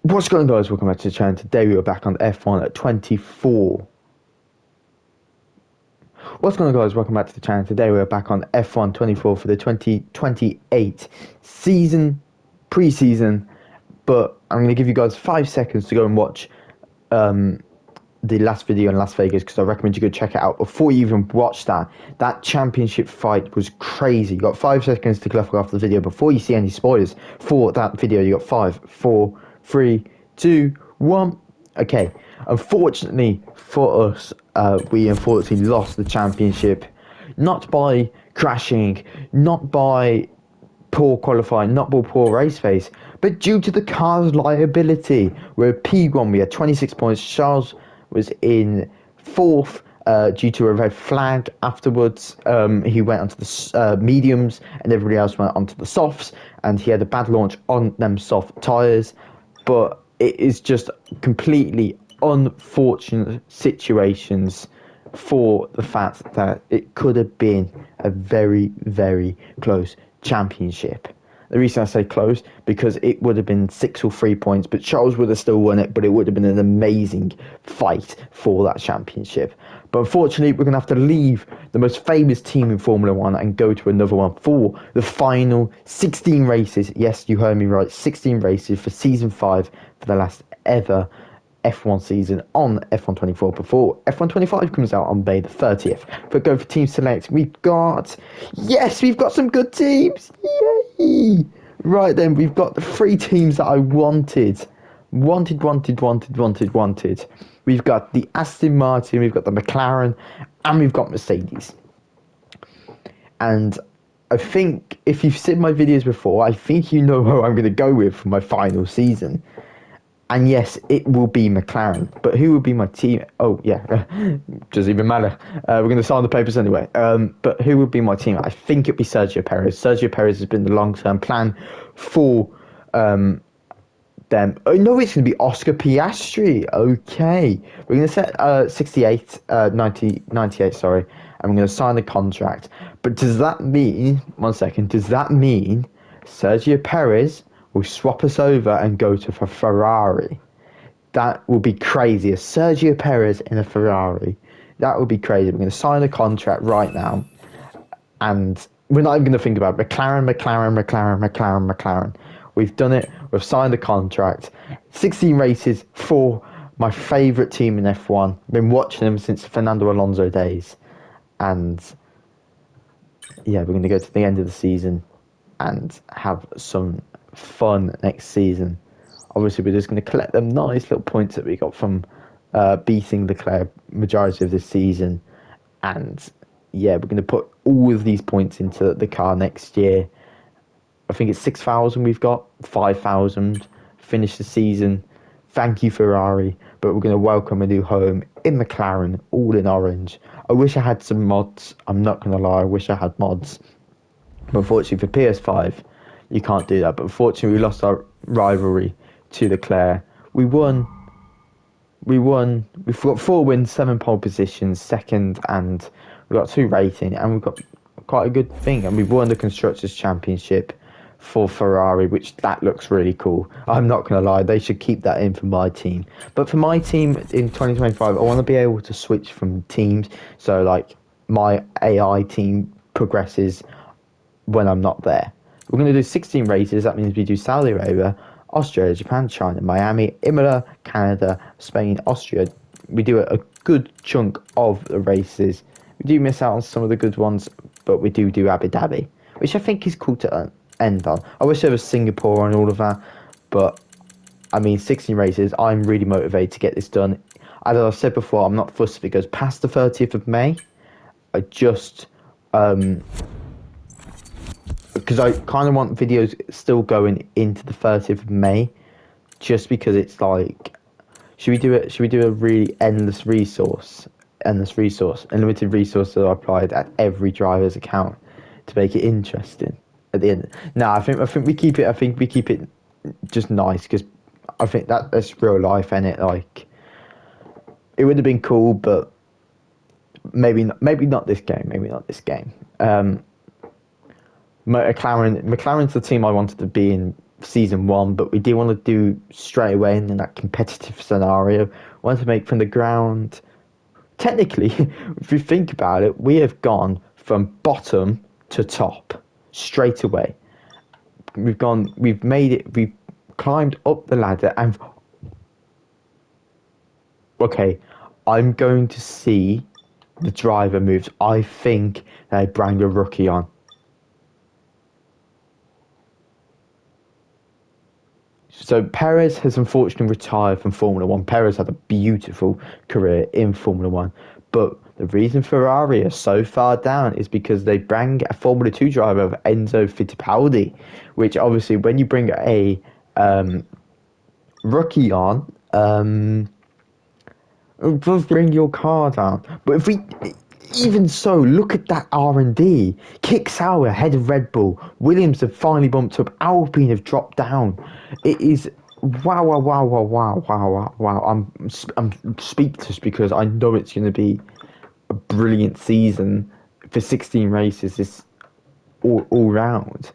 What's going on, guys? Welcome back to the channel. Today we are back on F1 at 24. What's going on, guys? Welcome back to the channel. Today we are back on F1 24 for the 2028 season, pre-season. But I'm going to give you guys 5 seconds to go and watch the last video in Las Vegas, because I recommend you go check it out before you even watch that. That championship fight was crazy. You got 5 seconds to click off the video before you see any spoilers for that video. You got 5, 4, 3, 2, 1. Okay, unfortunately for us, we unfortunately lost the championship, not by crashing, not by poor qualifying, not by poor race pace, but due to the car's liability. We're P1, we had 26 points. Charles was in 4th due to a red flag afterwards. He went onto the mediums and everybody else went onto the softs, and he had a bad launch on them soft tyres. But it is just completely unfortunate situations for the fact that it could have been a very, very close championship. The reason I say close, because it would have been 6 or 3 points, but Charles would have still won it, but it would have been an amazing fight for that championship. But unfortunately, we're going to have to leave the most famous team in Formula One and go to another one for the final 16 races. Yes, you heard me right, 16 races for Season 5 for the last ever F1 season on F1 24 before F1 25 comes out on May the 30th. But go for Team Select. We've got some good teams. Yay! Right then, we've got the 3 teams that I wanted. Wanted. We've got the Aston Martin, we've got the McLaren, and we've got Mercedes. And I think if you've seen my videos before, I think you know who I'm going to go with for my final season. And yes, it will be McLaren. But who will be my team? Oh, yeah. Doesn't even matter. We're going to sign the papers anyway. But who will be my team? I think it'll be Sergio Perez. Sergio Perez has been the long-term plan for them. Oh, no, it's going to be Oscar Piastri. Okay. We're going to set 68, 90, 98, sorry. And we're going to sign the contract. But does that mean, one second, does that mean Sergio Perez will swap us over and go to a Ferrari? That will be crazy. A Sergio Perez in a Ferrari. That would be crazy. We're going to sign a contract right now. And we're not even going to think about it. McLaren. We've done it. We've signed the contract. 16 races for my favourite team in F1. Been watching them since Fernando Alonso days. And yeah, we're going to go to the end of the season and have some fun next season. Obviously, we're just going to collect them nice little points that we got from beating Leclerc majority of this season. And yeah, we're going to put all of these points into the car next year. I think it's 6,000 we've got, 5,000. Finish the season. Thank you, Ferrari. But we're going to welcome a new home in McLaren, all in orange. I wish I had some mods. I'm not going to lie, I wish I had mods. But unfortunately for PS5, you can't do that. But unfortunately, we lost our rivalry to Leclerc. We won. We've got 4 wins, 7 pole positions, second, and we've got 2 rating, and we've got quite a good thing. And we've won the Constructors' Championship for Ferrari, which that looks really cool. I'm not going to lie, they should keep that in for my team. But for my team in 2025, I want to be able to switch from teams. So, like, my AI team progresses when I'm not there. We're going to do 16 races. That means we do Saudi Arabia, Australia, Japan, China, Miami, Imola, Canada, Spain, Austria. We do a good chunk of the races. We do miss out on some of the good ones, but we do Abu Dhabi, which I think is cool to end on. I wish there was Singapore and all of that, but I mean, 16 races. I'm really motivated to get this done. As I've said before, I'm not fussed if it goes past the 30th of May. I just because I kind of want videos still going into the 30th of May, just because it's like, should we do a really endless resource, unlimited resource that I applied at every driver's account to make it interesting at the end? No, I think we keep it. I think we keep it just nice, because I think that's real life, and it, like, it would have been cool, but maybe not this game. McLaren's the team I wanted to be in season one, but we did want to do straight away in that competitive scenario. We wanted to make from the ground. Technically, if you think about it, we have gone from bottom to top straight away. We've made it, we've climbed up the ladder, and okay, I'm going to see the driver moves. I think they bring a rookie on. So Perez has unfortunately retired from Formula One. Perez had a beautiful career in Formula One, but the reason Ferrari are so far down is because they bring a Formula Two driver of Enzo Fittipaldi, which obviously when you bring a rookie on, it does bring your car down. But if we, even so, look at that R&D. Kick Sauer ahead of Red Bull. Williams have finally bumped up. Alpine have dropped down. It is wow, wow, wow, wow, wow, wow, wow, wow. I'm speechless because I know it's going to be a brilliant season for 16 races. This all round.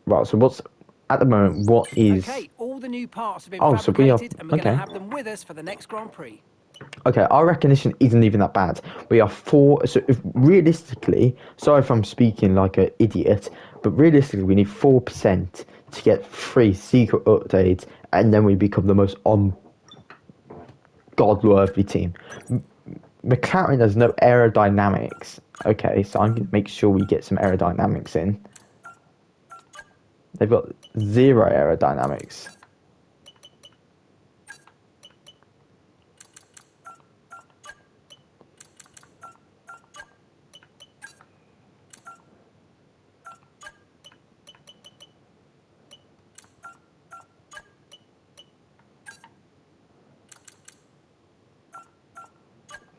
Right. So what's at the moment? What is? Okay, all the new parts have been Oh, so we are fabricated and we're going to okay. have them with us for the next Grand Prix. Okay, our recognition isn't even that bad. We are four. So if realistically, sorry if I'm speaking like an idiot, but realistically, we need 4% to get free secret updates, and then we become the most God-worthy team. McLaren has no aerodynamics. Okay, so I'm gonna make sure we get some aerodynamics in. They've got zero aerodynamics.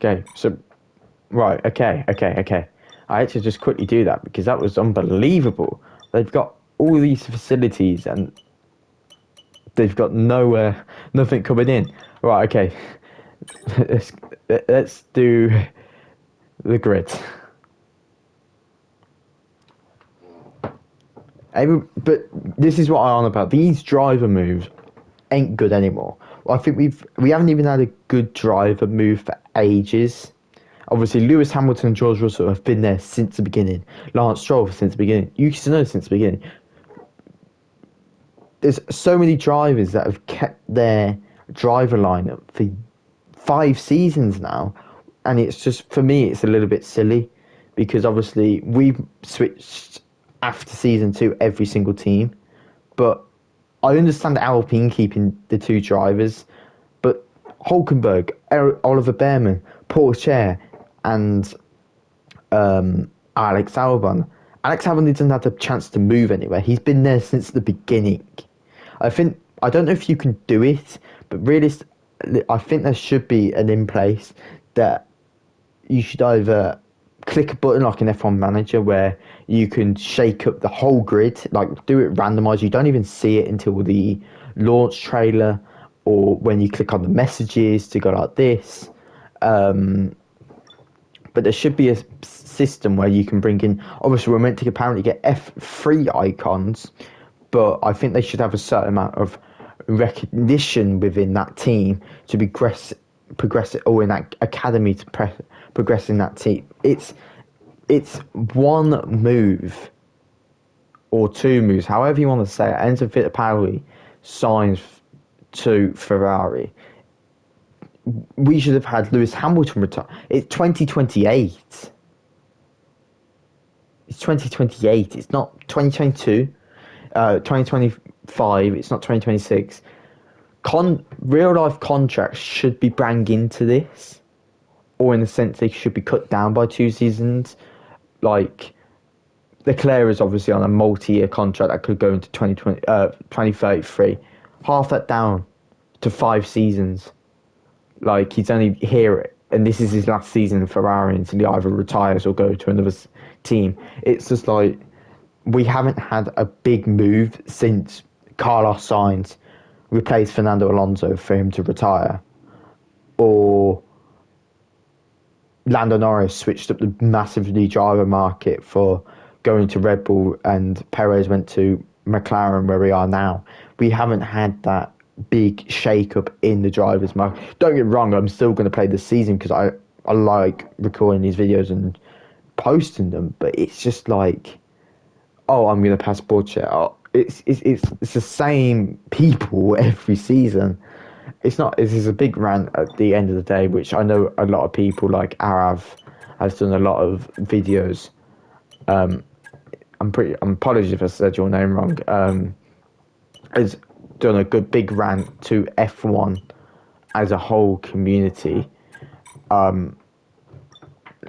Okay, so right, okay. I had to just quickly do that because that was unbelievable. They've got all these facilities and they've got nowhere, nothing coming in. Right, okay. let's, let's do the grid. But this is what I'm on about. These driver moves ain't good anymore. I think we haven't even had a good driver move for ages. Obviously, Lewis Hamilton and George Russell have been there since the beginning. Lance Stroll since the beginning. Yuki Tsunoda since the beginning. There's so many drivers that have kept their driver lineup for 5 seasons now, and it's just for me, it's a little bit silly because obviously we've switched after season two every single team, but I understand Alpine keeping the two drivers, but Hulkenberg, Oliver Behrman, Porsche, and Alex Albon. Alex Albon didn't have the chance to move anywhere. He's been there since the beginning. I don't know if you can do it, but really, I think there should be an in place that you should either click a button like an F1 manager where you can shake up the whole grid, like do it randomized. You don't even see it until the launch trailer or when you click on the messages to go like this. But there should be a system where you can bring in. Obviously, we're meant to apparently get F3 icons, but I think they should have a certain amount of recognition within that team to progress it, or in that academy to progress in that team. It's one move or two moves, however you want to say it. Enzo Fittipaldi signs to Ferrari. We should have had Lewis Hamilton retire. It's 2028. It's 2028. It's not 2022. 2025. It's not 2026. Real life contracts should be bang into this, or in the sense they should be cut down by 2 seasons. Like Leclerc is obviously on a multi-year contract that could go into 2033. Half that down to 5 seasons. Like he's only here, and this is his last season in Ferrari until he either retires or go to another team. It's just like we haven't had a big move since Carlos Sainz replaced Fernando Alonso for him to retire, or Lando Norris switched up the massively driver market for going to Red Bull, and Perez went to McLaren where we are now. We haven't had that big shake up in the drivers' market. Don't get me wrong, I'm still going to play this season because I like recording these videos and posting them, but it's just like, oh, I'm going to pass Bullshit. Oh, it's the same people every season. It's not. This is a big rant at the end of the day, which I know a lot of people like Arav has done a lot of videos. I'm apologies if I said your name wrong. Has done a good big rant to F1 as a whole community. I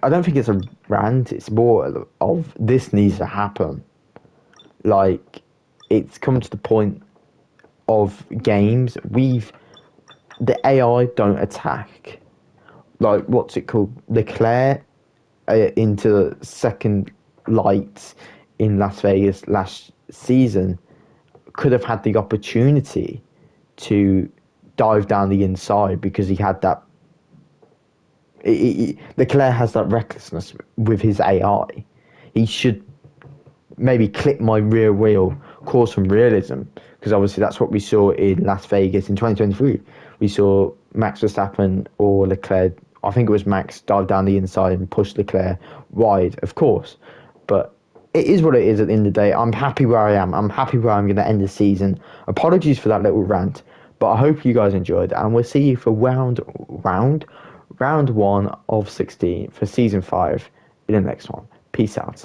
don't think it's a rant. It's more of this needs to happen. Like, it's come to the point of games. The AI don't attack. Like, what's it called? Leclerc into second lights in Las Vegas last season could have had the opportunity to dive down the inside because he had that. Leclerc has that recklessness with his AI. He should maybe clip my rear wheel, cause some realism, because obviously that's what we saw in Las Vegas in 2023. We saw Max Verstappen or Leclerc, I think it was Max, dive down the inside and push Leclerc wide, of course. But it is what it is at the end of the day. I'm happy where I am. I'm happy where I'm going to end the season. Apologies for that little rant, but I hope you guys enjoyed, and we'll see you for round one of 16 for season 5 in the next one. Peace out.